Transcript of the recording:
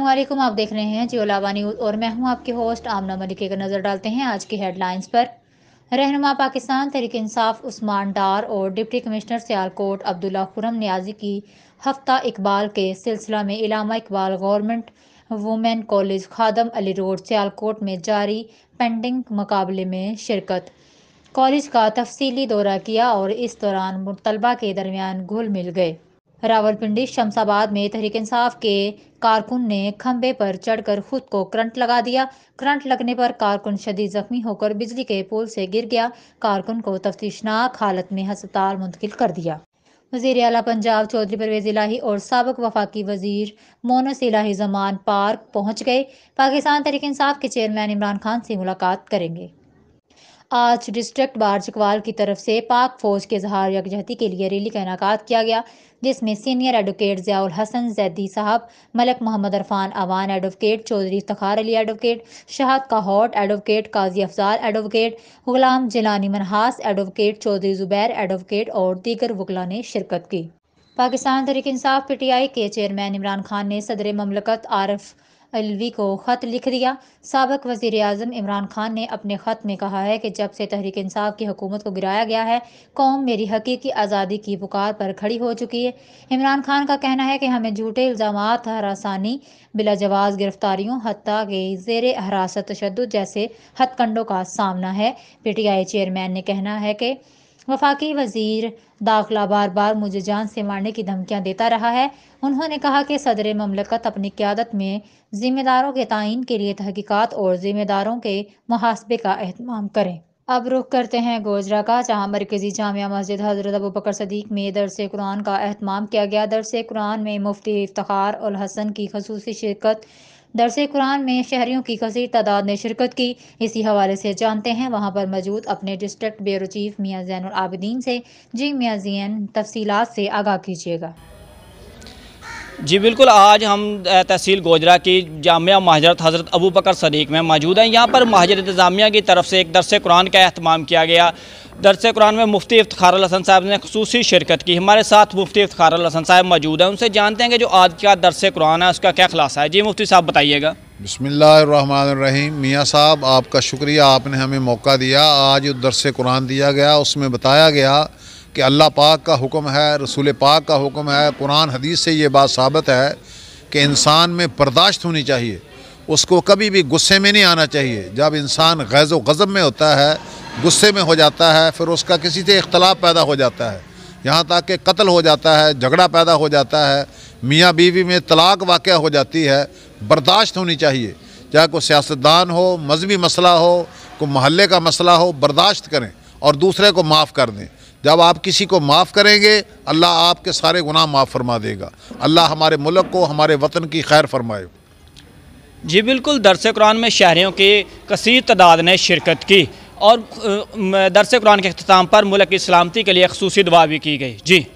अस्सलामुअलैकुम। आप देख रहे हैं जियो लावा न्यूज़ और मैं हूं आपके होस्ट आमना मलिक। एक नज़र डालते हैं आज की हेडलाइंस पर। रहनुमा पाकिस्तान तहरीक इंसाफ उस्मान डार और डिप्टी कमिश्नर सियालकोट अब्दुल्ला खुरम नियाजी की हफ्ता इकबाल के सिलसिला में Allama Iqbal government women college Khadim Ali road Sialkot में जारी पेंडिंग मुकाबले में शिरकत। कॉलेज का तफसीली दौरा किया और इस दौरान तलबा के दरमियान घुल मिल गए। रावलपिंडी शमसाबाद में तहरीक इंसाफ के कारकुन ने खंबे पर चढ़कर खुद को करंट लगा दिया। करंट लगने पर कारकुन शदीद जख्मी होकर बिजली के पोल से गिर गया। कारकुन को तफ्तीशनाक हालत में अस्पताल मुंतकिल कर दिया। वज़ीर आला पंजाब चौधरी परवेज इलाही और साबिक वफाकी वजीर मोनस इलाही जमान पार्क पहुंच गए। पाकिस्तान तहरीक इंसाफ के चेयरमैन इमरान खान से मुलाकात करेंगे। आज डिस्ट्रिक्ट बार चकवाल की तरफ से पाक फौज के इजहार यकजहती के लिए रैली का इनेकाद किया गया, जिसमें सीनियर एडवोकेट ज़ियाउल हसन जैदी साहब, Malik Muhammad Irfan Awan advocate, Chaudhry Iftikhar Ali advocate, Shahad Kahout advocate, Qazi Afzal advocate, Ghulam Jilani Manhas advocate, Chaudhry Zubair advocate और दीगर वकला ने शिरकत की। पाकिस्तान तहरीक इंसाफ PTI के चेयरमैन इमरान खान ने सदर ममलकत आरिफ अलवी को ख़त लिख दिया। साबिक वज़ीर आज़म इमरान खान ने अपने ख़त में कहा है कि जब से तहरीक इंसाफ की हुकूमत को गिराया गया है, कौम मेरी हकीकी आज़ादी की पुकार पर खड़ी हो चुकी है। इमरान खान का कहना है कि हमें झूठे इल्ज़ामात, हरासानी, बिला जवाज़ गिरफ्तारियों, हत्ता के ज़ेर हिरासत तशद्दुद जैसे हथकंडों का सामना है। PTI चेयरमैन ने कहना है कि वफाकी वज़ीर दाखिला बार बार मुझे जान से मारने की धमकियां देता रहा है। उन्होंने कहा कि सदर ममलकत अपनी क़यादत में ज़िम्मेदारों के तयन के लिए तहकीकात और ज़िम्मेदारों के मुहासबे का एहतमाम करें। अब रुख करते हैं गोजरा का, जहाँ मरकज़ी जामिया मस्जिद हज़रत अबू बकर सदीक में दरस कुरान का एहतमाम किया गया। दरस कुरान में मुफ्ती इफ्तिखार उल हसन की खसूसी शिरकत। दरस कुरान में शहरियों की कसीर तादाद ने शिरकत की। इसी हवाले से जानते हैं वहाँ पर मौजूद अपने डिस्ट्रिक्ट ब्यूरो चीफ मियाँ ज़ैनुल आबिदीन से। जी मियाँ ज़ैन, तफसीलात से आगाह कीजिएगा। जी बिल्कुल, आज हम तहसील गोजरा की जामिया महाजरत हज़रत अबू बकर सदीक में मौजूद हैं। यहाँ पर महाजर इंतज़ामिया की तरफ से एक दरस कुरान का अहतमाम किया गया। दरस कुरान में मुफ्ती इफ्तिखार उल हसन साहब ने खुसूसी शिरकत की। हमारे साथ मुफ्ती इफ्तिखार उल हसन साहब मौजूद हैं, उनसे जानते हैं कि जो आज का दरस कुरान है उसका क्या खुलासा है। जी मुफ्ती साहब बताइएगा। बिस्मिल्लाहिर्रहमानिर्रहीम। मियाँ साहब, आपका शुक्रिया, आपने हमें मौका दिया। आज जो दरस कुरान दिया गया उसमें बताया गया कि अल्लाह पाक का हुक्म है, रसूल पाक का हुक्म है। कुरान हदीस से ये बात साबित है कि इंसान में बर्दाश्त होनी चाहिए, उसको कभी भी गुस्से में नहीं आना चाहिए। जब इंसान गैज़ व गज़ब में होता है, गुस्से में हो जाता है, फिर उसका किसी से इख्तलाफ पैदा हो जाता है, यहाँ तक कि कत्ल हो जाता है, झगड़ा पैदा हो जाता है, मियाँ बीवी में तलाक वाक़या हो जाती है। बर्दाश्त होनी चाहिए, चाहे कोई सियासतदान हो, मजहबी मसला हो, कोई महल्ले का मसला हो, बर्दाश्त करें और दूसरे को माफ़ कर दें। जब आप किसी को माफ़ करेंगे, अल्लाह आपके सारे गुनाह माफ़ फरमा देगा। अल्लाह हमारे मुल्क को, हमारे वतन की खैर फरमाए। जी बिल्कुल, दरस कुरान में शहरियों की कसीर तादाद ने शिरकत की और दरस कुरान के अख्ताम पर मुल्क की सलामती के लिए खसूसी दुआ भी की गई। जी।